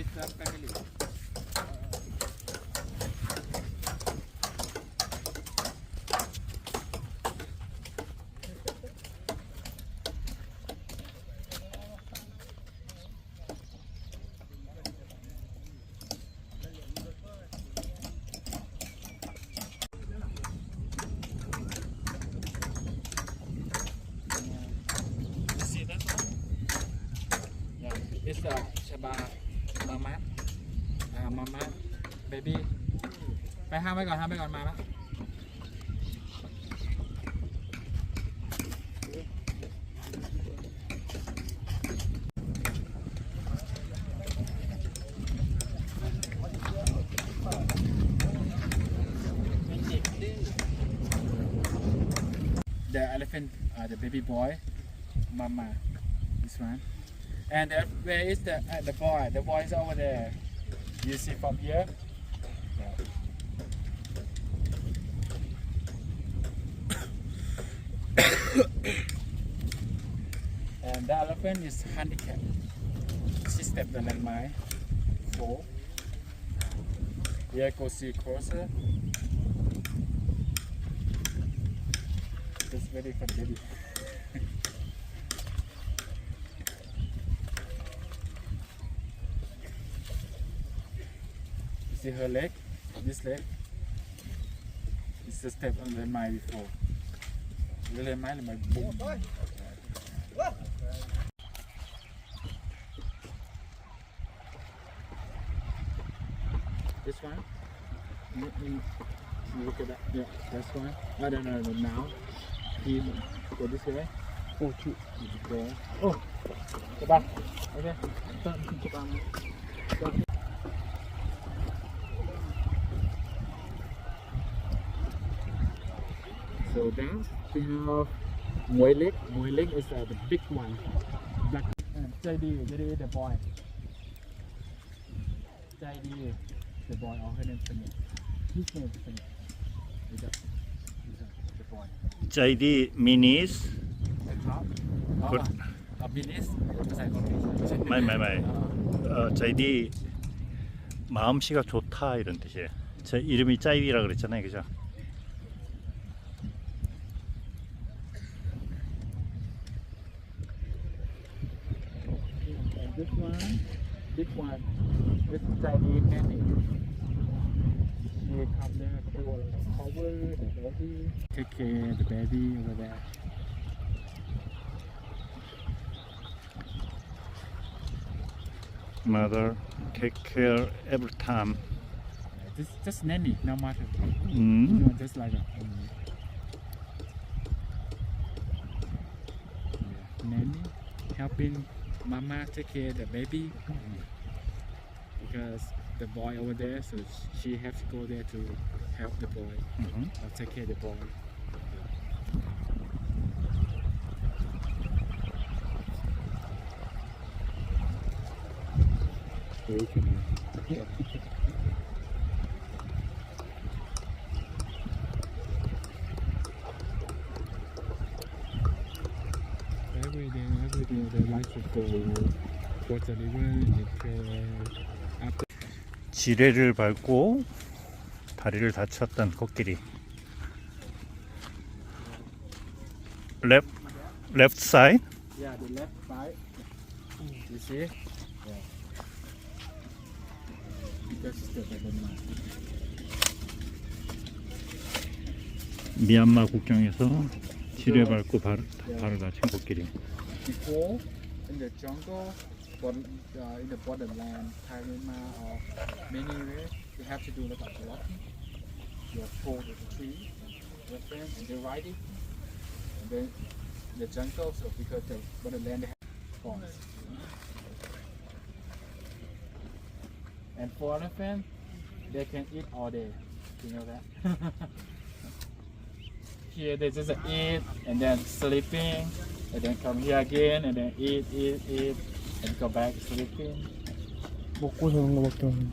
with the family. See that one? Yeah, it's Shaba Mama. Mama, baby. ไปห้ามไว้ก่อนห้ามไว้ก่อนมาแล้ว The elephant, the baby boy, Mama, this one. And where is the boy? The boy is over there. You see from here? And the elephant is handicapped. She stepped on my foot. Here, go see closer. Just ready for baby. See her leg? This leg? It's a step on the mine before. Really mine, my boom. This one? You look at that. Yeah, that's one. I don't know now. He go this way. Oh, shoot. There. Oh, go back. Okay. So then we have Moilik. Moilik is the big one. Black. JD the boy. JD the boy. Or her name is Sunny. His name is Sunny. The boy. JD minis. The top. minis. 말. JD 마음씨가 좋다 이런 뜻이에요. 제 이름이 짜이비라 그랬잖아요, 그죠? This one, this one, this is Chinese nanny. She come there to cover the baby, take care of the baby over there. Mother take care every time. This just nanny, no matter. 음. No, just like that. Nanny helping Mama take care of the baby because the boy over there, so she has to go there to help the boy or take care of the boy. Every day they like to go the river and pray after. 지뢰를 밟고 다리를 다쳤던 코끼리. Left side. Yeah, the left side. You see? Yeah. Because it's the Myanmar. 미얀마 국경에서 지뢰 밟고 발을 다친 코끼리. Before in the jungle, in the borderland, Myanmar or many areas, you have to do like a blocking. You pull the tree, and they ride it, and then the jungle. So because the borderland they have forest. And for elephant, they can eat all day. You know that? Here they just eat and then sleeping, and then come here again and then eat, and go back sleeping. 먹고 사는 거밖에 없네.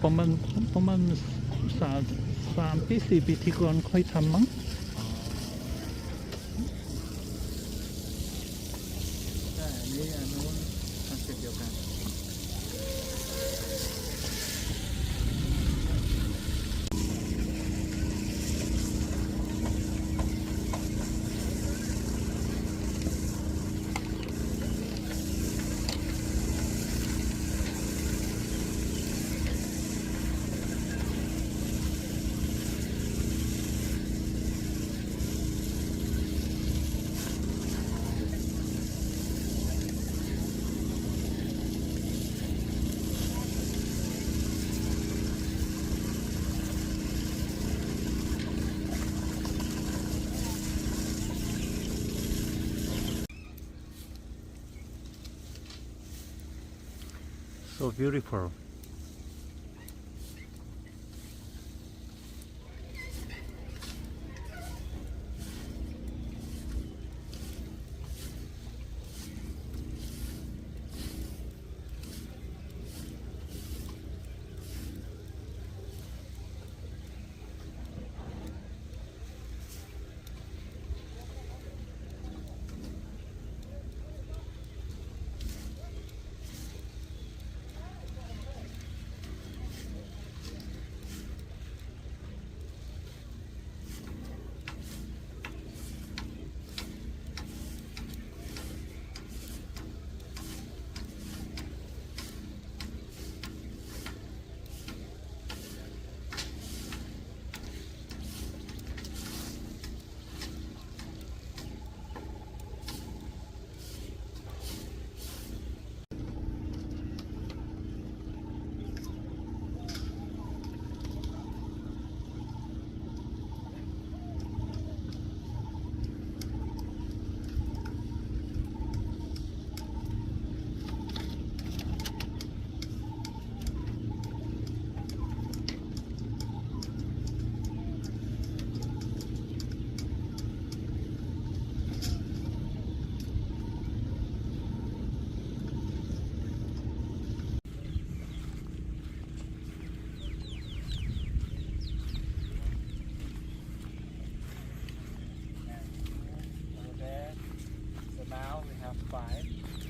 ประมาณ3-4 ปีที่ก่อนค่อยทำมั้ง ใช่อันนี้อันนู้นคอนเซ็ปต์เดียวกัน So beautiful.5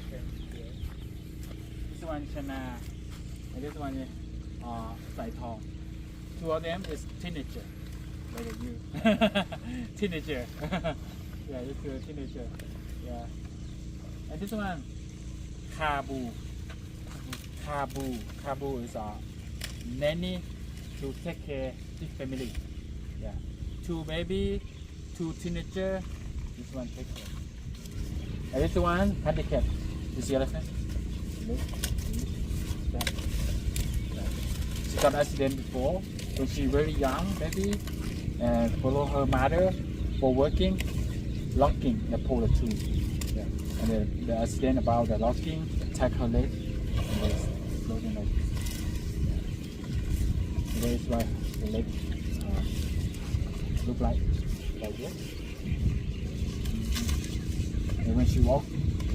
here. This one is Chana, and this one is Sai Tong. Two of them is teenager, like you. Teenager. Yeah, this is a teenager. Yeah. And this one, Kabu. Kabu is a nanny to take care of the family. Yeah. 2 baby, 2 teenager. This one take care. And this one handicap. You see elephant? She got accident before when she very young baby, and follow her mother for working, locking the pole tree. Yeah. And the accident about the locking, attack her leg, and it's floating like this. Yeah. That is why the leg look like this. And when she walks,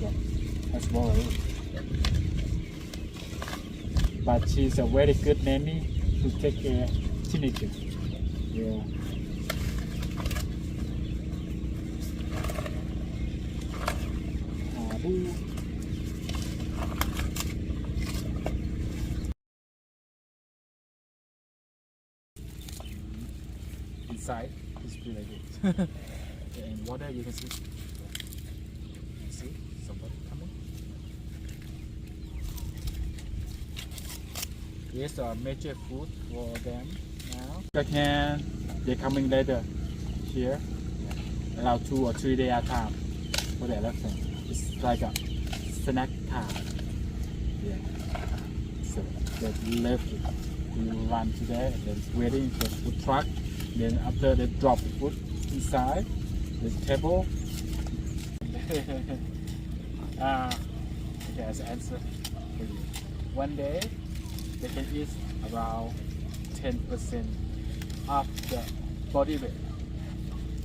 yeah, that's walk away. but she's a very good nanny to take care teenager. Yeah. Boo. Inside is really like this. And water you can see. See somebody coming. Here's a major food for them now. They're coming later here. Yeah. Around 2 or 3 days at a time for the elephant. It's like a snack time. Yeah. So they left it. We run to there and then waiting for the food truck. Then after they drop the food inside the table. There's an answer for you. One day they can eat around 10% of the body weight.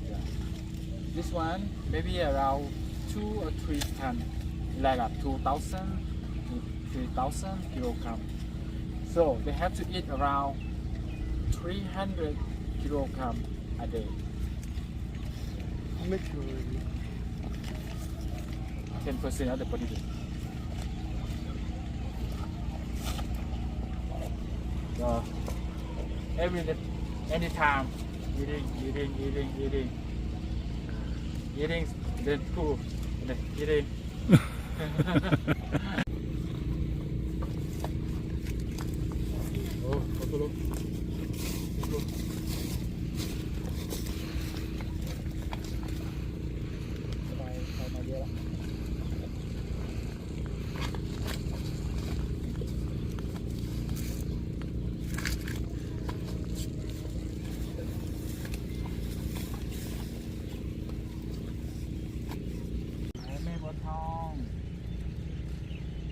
Yeah. This one maybe around 2 or 3 tons, like 2,000 to 3,000 kilograms. So they have to eat around 300 kilograms a day. How much you 10% of the body weight. So anytime eating, then cool, and then eating. Oh, look.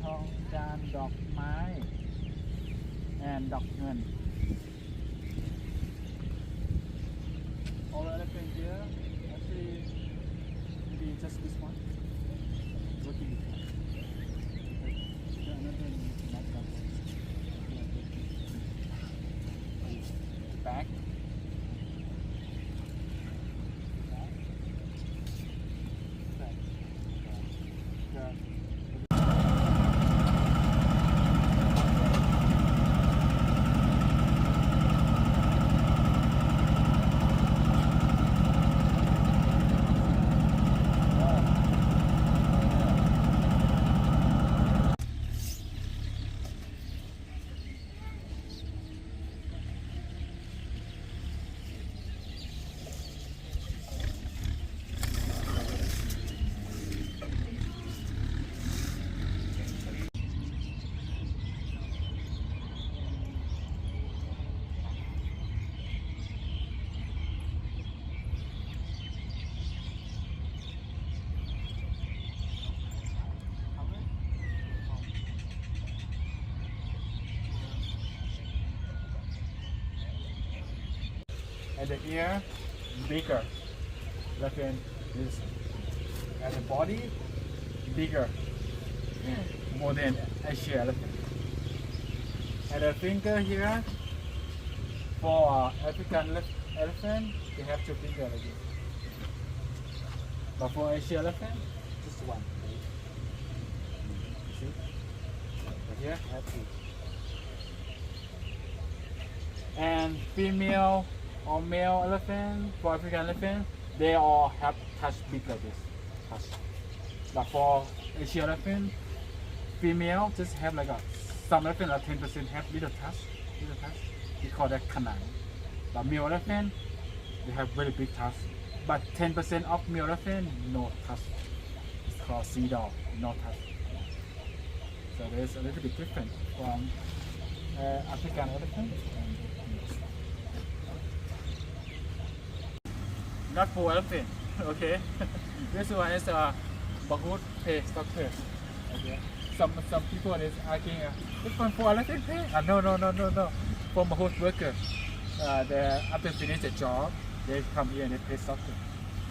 Thong jam dog mai and dog gun. All the elephant here, actually, maybe just this one. Looking back. And the ear bigger. Elephant is and the body bigger, more than Asian elephant. And the finger here for African elephant, they have 2 fingers like this. But for Asian elephant, just 1. See? But here have 2. And female or male elephant, for African elephant, they all have touch big like this. Touch. But for Asian elephant, female just have like some elephant are 10% have little touch. We call that canine. But male elephant, they have very big touch. But 10% of male elephant, no touch. It's called sea dog, no touch. So there's a little bit different from African elephant. Not for elephant, okay? This one is a Bahut pay, stock pay. Okay. Some people is asking, this one for elephant pay? No. For Bahut worker, after finish the job, they come here and they pay stock pay.